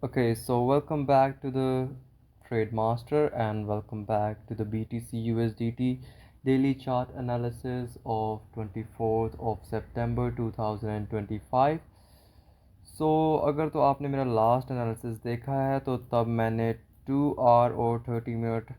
Okay, so welcome back to the Trade Master and welcome back to the BTC USDT daily chart analysis of 24th of September 2025. So अगर तो आपने मेरा last analysis देखा है तो तब मैंने 2 आवर और 30 मिनट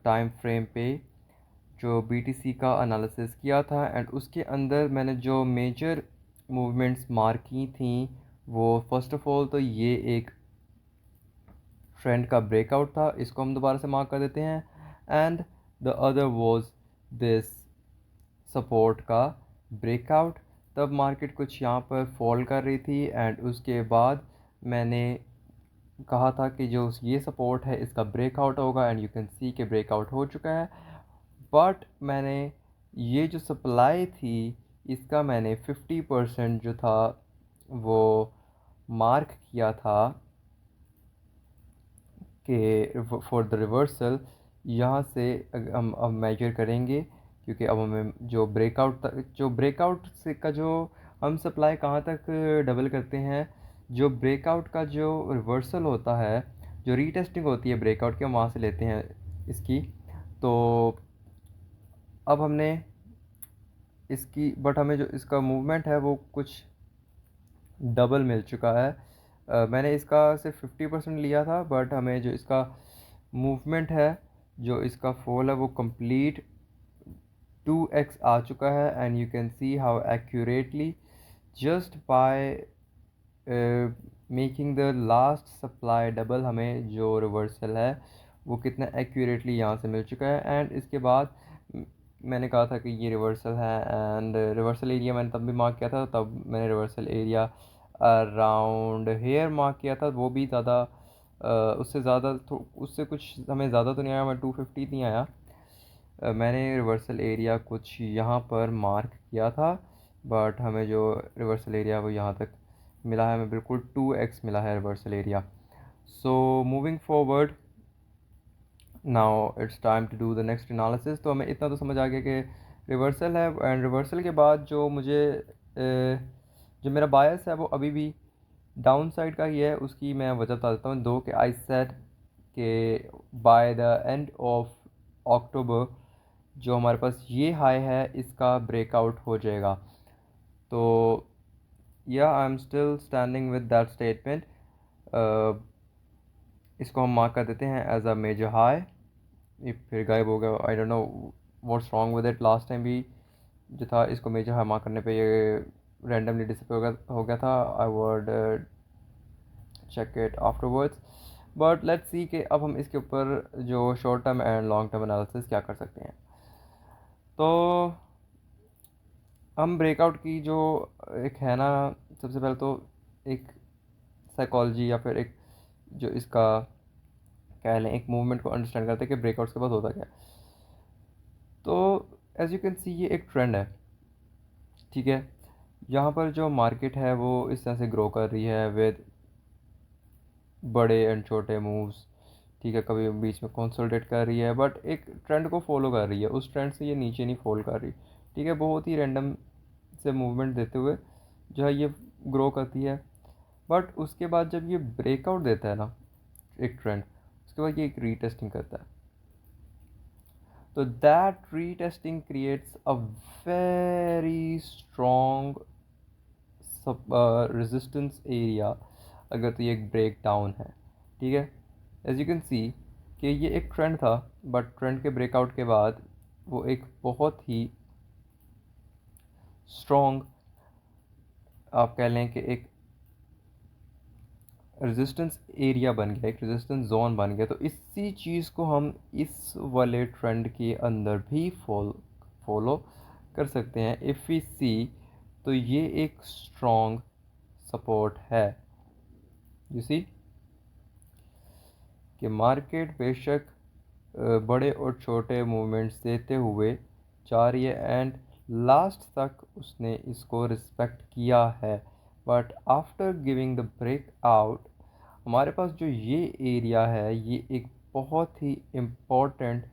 टाइम फ्रेम पे जो BTC का एनालिसिस किया था एंड उसके अंदर मैंने जो मेजर मूवमेंट्स मार्क की थी वो फर्स्ट ऑफ ऑल तो ये एक ट्रेंड का ब्रेकआउट था, इसको हम दोबारा से मार्क कर देते हैं and the other was this support का ब्रेकआउट। तब मार्केट कुछ यहाँ पर फॉल कर रही थी एंड उसके बाद मैंने कहा था कि जो ये सपोर्ट है इसका ब्रेकआउट होगा एंड यू कैन सी कि ब्रेकआउट हो चुका है। बट मैंने ये जो सप्लाई थी इसका मैंने 50% जो था वो मार्क किया था कि फॉर द रिवर्सल यहाँ से हम अब मेजर करेंगे, क्योंकि अब हमें जो ब्रेकआउट से का जो हम सप्लाई कहाँ तक डबल करते हैं, जो ब्रेकआउट का जो रिवर्सल होता है, जो रीटेस्टिंग होती है ब्रेकआउट की, हम वहाँ से लेते हैं इसकी। तो अब हमने इसकी बट हमें जो इसका मूवमेंट है वो कुछ डबल मिल चुका है। मैंने इसका सिर्फ 50% लिया था बट हमें जो इसका मूवमेंट है, जो इसका फॉल है वो कंप्लीट 2x आ चुका है and you can see how accurately just by making the last supply double हमें जो रिवर्सल है वो कितना एक्यूरेटली यहाँ से मिल चुका है। एंड इसके बाद मैंने कहा था कि ये रिवर्सल है एंड रिवर्सल एरिया मैंने तब भी मार्क किया था, तब मैंने reversal area around hair mark किया था, वो भी ज़्यादा उससे ज़्यादा तो उससे कुछ हमें ज़्यादा तो नहीं आया, मैं 250 नहीं आया। मैंने रिवर्सल एरिया कुछ यहाँ पर मार्क किया था बट हमें जो रिवर्सल एरिया वो यहाँ तक मिला है, हमें बिल्कुल 2x मिला है reversal area. So moving forward now it's time to do the next analysis. तो हमें इतना तो समझ आ गया कि रिवर्सल है एंड रिवर्सल के बाद जो मुझे जो मेरा बायस है वो अभी भी डाउन साइड का ही है। उसकी मैं वजह बता देता हूँ, दो कि आई सेड कि by the end of October जो हमारे पास ये हाई है इसका ब्रेकआउट हो जाएगा। तो या I am still standing with that statement. इसको हम मार्क कर देते हैं एज अ मेजर हाई। ये फिर गायब हो गया, I don't know what's wrong with it. Last time भी जो था इसको मेजर हाई मार्क करने पे ये रैंडमली डिसअपीयर हो गया था। I would check it afterwards but let's see कि अब हम इसके ऊपर जो short term and long term analysis क्या कर सकते हैं। तो हम ब्रेकआउट की जो एक है ना, सबसे पहले तो एक साइकोलॉजी या फिर एक जो इसका कह लें एक मूवमेंट को अंडरस्टैंड करते हैं कि ब्रेकआउट्स के बाद होता क्या है। तो एज यू कैन सी ये एक ट्रेंड है, ठीक है। यहाँ पर जो मार्केट है वो इस तरह से ग्रो कर रही है विद बड़े एंड छोटे मूव्स, ठीक है। कभी बीच में कंसोलिडेट कर रही है बट एक ट्रेंड को फॉलो कर रही है, उस ट्रेंड से ये नीचे नहीं फॉल कर रही, ठीक है। बहुत ही रैंडम से मूवमेंट देते हुए जो है ये ग्रो करती है। बट उसके बाद जब ये ब्रेकआउट देता है ना एक ट्रेंड, उसके बाद ये एक रीटेस्टिंग करता है। तो that retesting creates a very strong resistance area अगर तो ये एक ब्रेक डाउन है, ठीक है। एज यू कैन सी कि ये एक ट्रेंड था बट ट्रेंड के ब्रेकआउट के बाद वो एक बहुत ही स्ट्रॉन्ग, आप कह लें कि एक रेजिस्टेंस एरिया बन गया, एक रेजिस्टेंस जोन बन गया। तो इसी चीज़ को हम इस वाले ट्रेंड के अंदर भी फॉलो कर सकते हैं। इफ़ वी सी तो ये एक स्ट्रॉन्ग सपोर्ट है। यू सी कि मार्केट बेशक बड़े और छोटे मूवमेंट्स देते हुए जा रही है एंड लास्ट तक उसने इसको रिस्पेक्ट किया है। But after giving the break out हमारे पास जो ये एरिया है ये एक बहुत ही इम्पोर्टेंट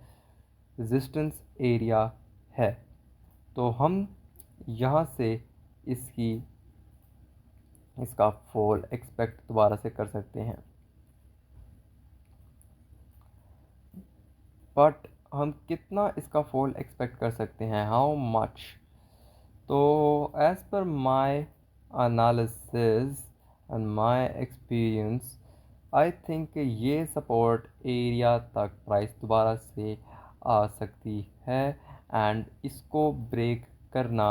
रेजिस्टेंस एरिया है। तो हम यहाँ से इसकी इसका फॉल एक्सपेक्ट दोबारा से कर सकते हैं, बट हम कितना इसका फॉल एक्सपेक्ट कर सकते हैं, हाउ मच? तो as per my analysis and my experience, I think ये सपोर्ट एरिया तक प्राइस दोबारा से आ सकती है एंड इसको ब्रेक करना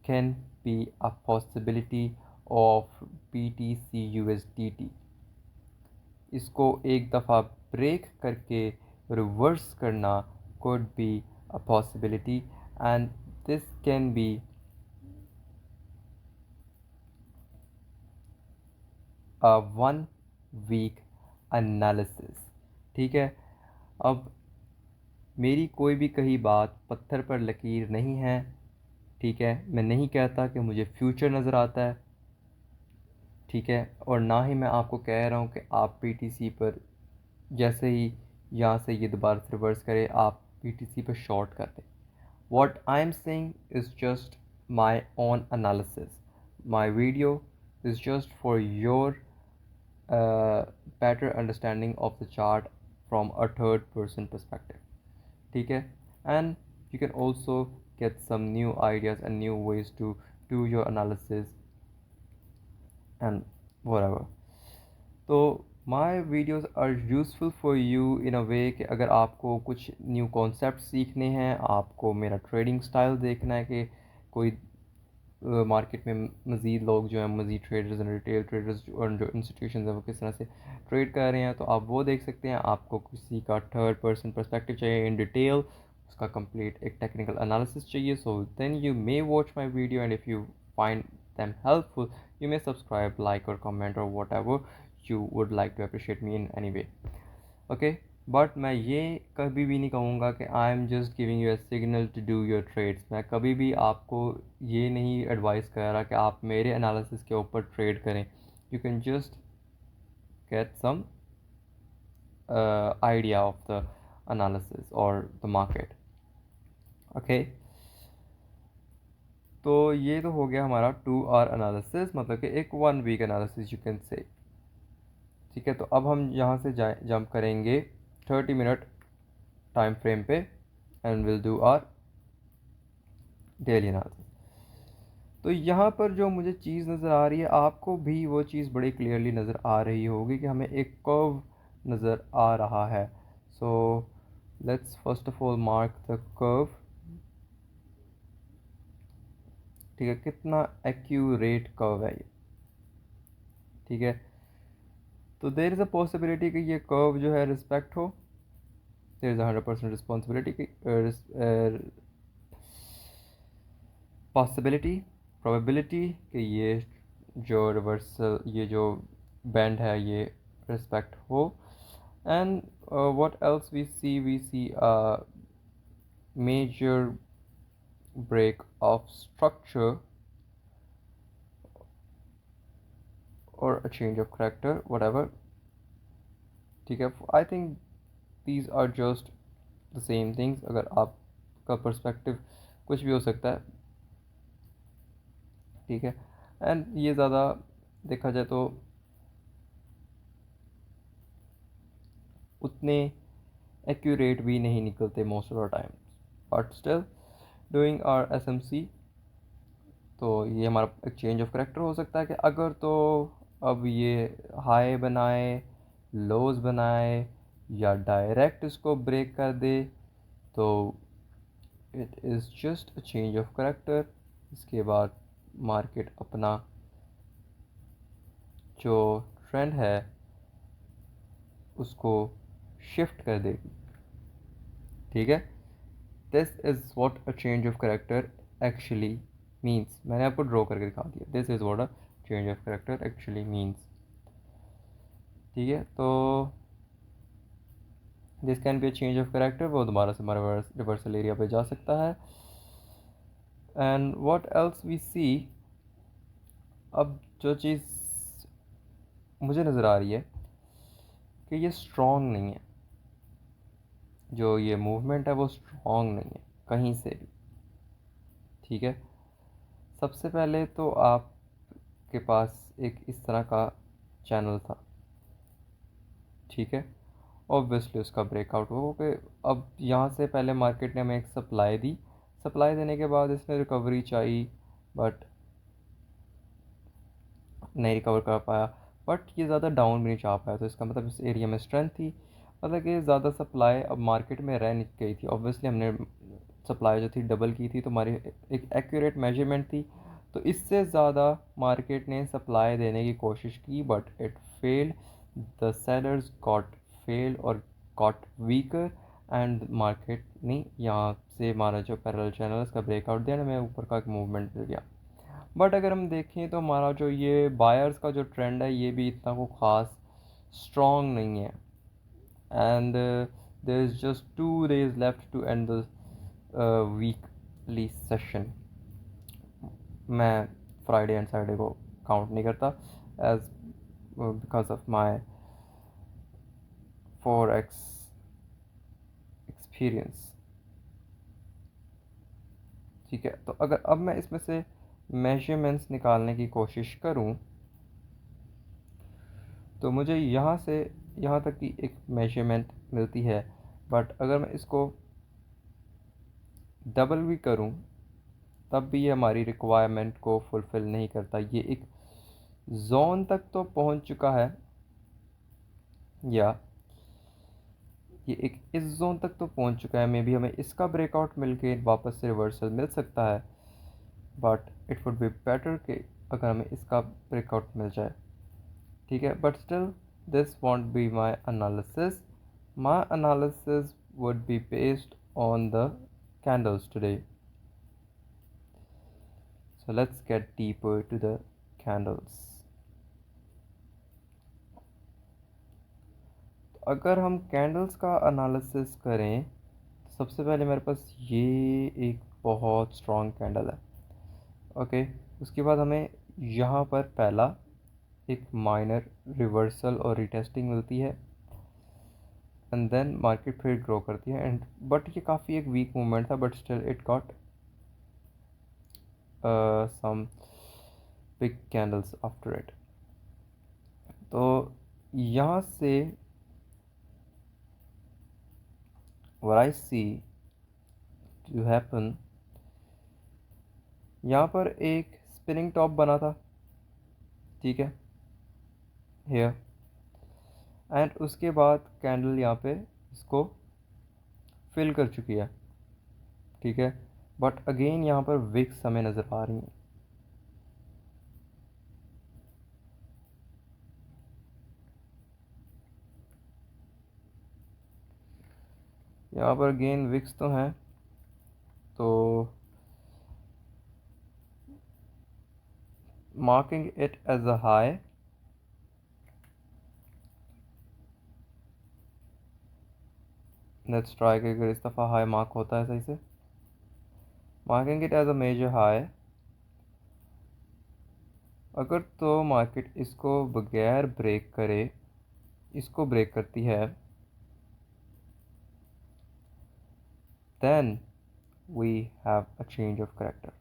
can be a possibility of BTC USDT। इसको एक दफ़ा ब्रेक करके रिवर्स करना could be a possibility, and this can be a 1 week analysis। ठीक है, अब मेरी कोई भी कही बात पत्थर पर लकीर नहीं है। ठीक है, मैं नहीं कहता कि मुझे फ्यूचर नज़र आता है। ठीक है, और ना ही मैं आपको कह रहा हूँ कि आप BTC पर जैसे ही यहाँ से ये दोबारा से रिवर्स करे आप BTC पर शॉर्ट कर दें। What I'm saying is just my own analysis. My video is just for your better understanding of the chart from a third person perspective. ठीक है, and you can also get some new ideas and new ways to do your analysis and whatever. तो my videos are useful for you in a way कि अगर आपको कुछ new concept सीखने हैं, आपको मेरा ट्रेडिंग स्टाइल देखना है कि कोई मार्केट में मज़ीद लोग जो हैं, मज़ीद ट्रेडर्स एंड रिटेल ट्रेडर्स और जो इंस्टीट्यूशन हैं वो किस तरह से ट्रेड कर रहे हैं, तो आप वो देख सकते हैं। आपको किसी का थर्ड पर्सन पर्सपेक्टिव चाहिए इन डिटेल, उसका कंप्लीट एक टेक्निकल एनालिसिस चाहिए, so then you may watch my video and if you find them helpful, you may subscribe, like or comment or whatever you would like to appreciate me in any way. Okay, but मैं ये कभी भी नहीं कहूँगा कि I am just giving you a signal to do your trades. मैं कभी भी आपको ये नहीं एडवाइस कर रहा कि आप मेरे एनालिसिस के ऊपर ट्रेड करें। You can just get some idea of the analysis और द मार्केट। ओके, तो ये तो हो गया हमारा 2 आवर एनालिसिस, मतलब कि एक 1 week analysis you can say. ठीक है, तो अब हम यहाँ से जंप करेंगे 30 मिनट टाइम फ्रेम पे and will do our daily analysis. तो यहाँ पर जो मुझे चीज़ नज़र आ रही है, आपको भी वो चीज़ बड़ी क्लियरली नज़र आ रही होगी कि हमें एक कर्व नज़र आ रहा है। So let's first of all mark the curve. ठीक है, कितना एक्यूरेट कर्व है ये। ठीक है, तो देर इज़ अ पॉसिबिलिटी कि ये कर्व जो है रिस्पेक्ट हो। देर इज़ 100% रिस्पॉन्सिबिलिटी की पॉसिबिलिटी, प्रोबेबिलिटी कि ये जो रिवर्सल, ये जो बैंड है ये रिस्पेक्ट हो। And what else we see a major break of structure or a change of character, whatever। ठीक है, I think these are just the same things। अगर आपका पर्सपेक्टिव कुछ भी हो सकता है। ठीक है, एंड ये ज़्यादा देखा जाए तो उतने एक्यूरेट भी नहीं निकलते most of the time, but still doing our SMC। तो ये हमारा एक चेंज ऑफ करेक्टर हो सकता है कि अगर तो अब ये हाई बनाए, लोज बनाए या डायरेक्ट इसको ब्रेक कर दे, तो it is just a change of character. इसके बाद मार्केट अपना जो ट्रेंड है उसको शिफ्ट कर देगी। ठीक है, this is what a change of character actually means. मैंने आपको ड्रॉ करके दिखा दिया, this is what a change of character actually means. ठीक है, तो this can be a change of character, वो दोबारा से हमारे रिवर्सल एरिया पे जा सकता है। एंड व्हाट एल्स वी सी, अब जो चीज़ मुझे नज़र आ रही है कि ये स्ट्रॉन्ग नहीं है, जो ये मूवमेंट है वो स्ट्रॉन्ग नहीं है कहीं से भी। ठीक है, सबसे पहले तो आप के पास एक इस तरह का चैनल था, ठीक है। ऑब्वियसली उसका ब्रेकआउट हुआ कि अब यहाँ से पहले मार्केट ने हमें एक सप्लाई दी, सप्लाई देने के बाद इसने रिकवरी चाहिए बट नहीं रिकवर कर पाया, बट ये ज़्यादा डाउन भी नहीं चाह पाया, तो इसका मतलब इस एरिया में स्ट्रेंथ थी, मतलब कि ज़्यादा सप्लाई अब मार्केट में रह नहीं गई थी। ऑब्वियसली हमने सप्लाई जो थी डबल की थी, तो हमारी एक एक्यूरेट मेजरमेंट थी, तो इससे ज़्यादा मार्केट ने सप्लाई देने की कोशिश की but it failed, the sellers got fail और गॉट वीकर एंड मार्केट ने यहाँ से हमारा जो पैरेलल चैनल है उसका ब्रेकआउट दिया, हमें ऊपर का एक मूवमेंट मिल गया। बट अगर हम देखें तो हमारा जो ये बायर्स का जो ट्रेंड है ये भी इतना को ख़ास स्ट्रॉन्ग नहीं है, and there is just 2 days left to end the weekly session. मैं फ्राइडे एंड सैटरडे को काउंट नहीं करता as because of my forex experience, ठीक है। तो अगर अब मैं इसमें से मेजरमेंट्स निकालने की कोशिश करूं तो मुझे यहाँ से यहाँ तक की एक मेजरमेंट मिलती है, बट अगर मैं इसको डबल भी करूँ तब भी ये हमारी रिक्वायरमेंट को फुलफ़िल नहीं करता। ये एक जोन तक तो पहुँच चुका है, या ये एक इस जोन तक तो पहुँच चुका है, मे बी हमें इसका ब्रेकआउट मिल के वापस से रिवर्सल मिल सकता है, but it would be better कि अगर हमें इसका ब्रेकआउट मिल जाए, ठीक है। But still this want be my analysis, my analysis would be based on the candles today. So let's get deeper to the candles. अगर हम कैंडल्स का एनालिसिस करें तो सबसे पहले मेरे पास ये एक बहुत स्ट्रॉन्ग कैंडल है, ओके। उसके बाद हमें यहाँ पर पहला एक माइनर रिवर्सल और रिटेस्टिंग मिलती है, एंड देन मार्केट फिर ग्रो करती है, एंड बट ये काफ़ी एक वीक मूवमेंट था, but still it got some big candles after it। तो यहाँ से what I see to happen, यहाँ पर एक स्पिनिंग टॉप बना था, ठीक है, here, एंड उसके बाद कैंडल यहाँ पे इसको फिल कर चुकी है, ठीक है। बट अगेन यहाँ पर विक्स हमें नज़र आ रही हैं, यहाँ पर अगेन विक्स तो हैं, तो marking it as a high, let's try कि अगर इस दफ़ा हाई मार्क होता है सही से, marking it as a major high. अगर तो मार्केट इसको बगैर ब्रेक करे इसको ब्रेक करती है, then we have a change of character।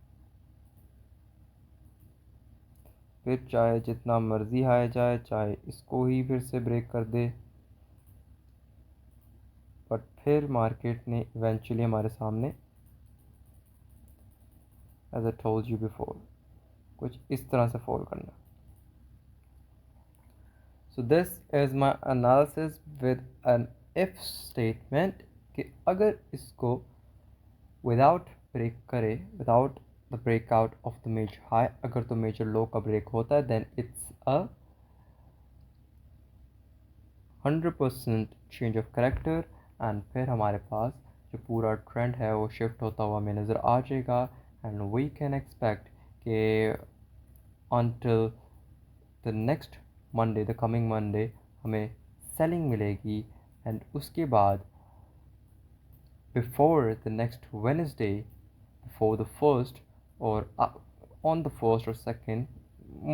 फिर चाहे जितना मर्जी हाई जाए, चाहे इसको ही फिर से ब्रेक कर दे, बट फिर मार्केट ने इवेंचुअली हमारे सामने as I told you before कुछ इस तरह से फॉल करना। So this is my analysis with an if statement कि अगर इसको विदाउट ब्रेक करे, without the breakout of the major high, अगर तो मेजर लो का ब्रेक होता है, then it's a 100% change of character, and फिर हमारे पास जो पूरा ट्रेंड है वो शिफ्ट होता हुआ हमें नज़र आ जाएगा, एंड वी कैन एक्सपेक्ट कि until the next Monday, the coming Monday, हमें सेलिंग मिलेगी, एंड उसके बाद before the next Wednesday, before the first, or on the first or second,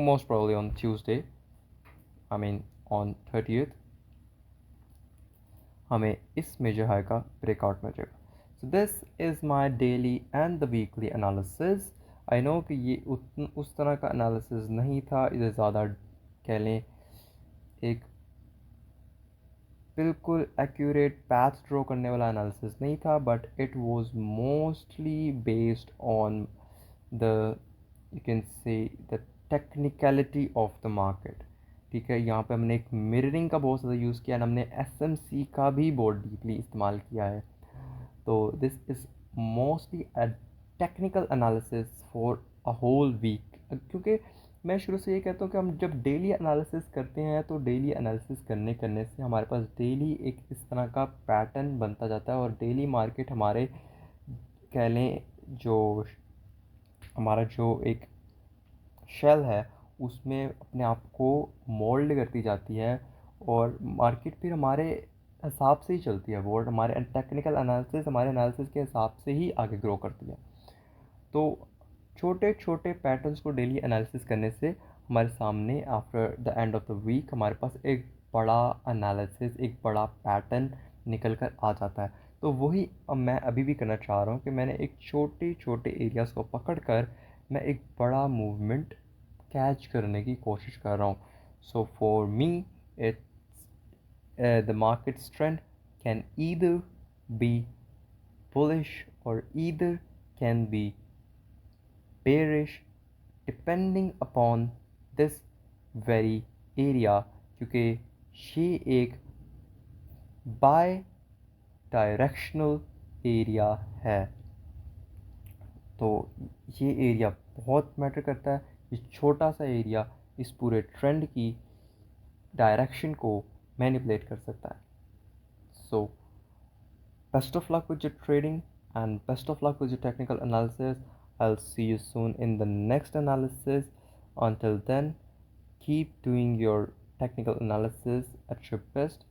most probably on Tuesday, I mean on 30th, हमें इस major high का breakout मिल जाएगा। So this is my daily and the weekly analysis I know कि ये उस तरह का analysis नहीं था, इसे ज़्यादा कह लें एक बिल्कुल एक्यूरेट पैथ ड्रॉ करने वाला एनालिसिस नहीं था, but it was mostly based on the you can say the technicality of the market. ठीक है, यहाँ पे हमने एक मिररिंग का बहुत ज़्यादा यूज़ किया एंड हमने एसएमसी का भी बहुत डीपली इस्तेमाल किया है। तो this is mostly a technical analysis for a whole week, क्योंकि मैं शुरू से ये कहता हूँ कि हम जब डेली एनालिसिस करते हैं तो डेली एनालिसिस करने करने से हमारे पास डेली एक इस तरह का पैटर्न बनता जाता है, और डेली मार्केट हमारे कह लें जो हमारा जो एक शेल है उसमें अपने आप को मोल्ड करती जाती है, और मार्केट फिर हमारे हिसाब से ही चलती है। वो हमारे टेक्निकल एनालिसिस हमारे एनालिसिस के हिसाब से ही आगे ग्रो करती है। तो छोटे छोटे पैटर्न्स को डेली एनालिसिस करने से हमारे सामने after the end of the week हमारे पास एक बड़ा एनालिसिस, एक बड़ा पैटर्न निकल कर आ जाता है। तो वही अब मैं अभी भी करना चाह रहा हूँ कि मैंने एक छोटे छोटे एरियाज़ को पकड़ कर मैं एक बड़ा मूवमेंट कैच करने की कोशिश कर रहा हूँ। So for me it's the market trend can either be bullish or either can be bearish depending upon this very area, क्योंकि ये एक बाय डायरेक्शनल एरिया है। तो ये एरिया बहुत मैटर करता है। ये छोटा सा एरिया इस पूरे ट्रेंड की डायरेक्शन को मैनिपुलेट कर सकता है। सो best of luck with your trading and best of luck with your technical analysis. I'll see you soon in the next analysis. Until then, keep doing your technical analysis at your best.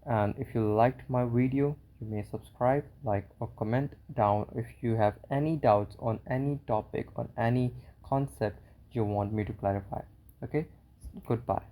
And if you liked my video, you may subscribe, like, or comment down if you have any doubts on any topic, on any concept you want me to clarify. Okay, goodbye.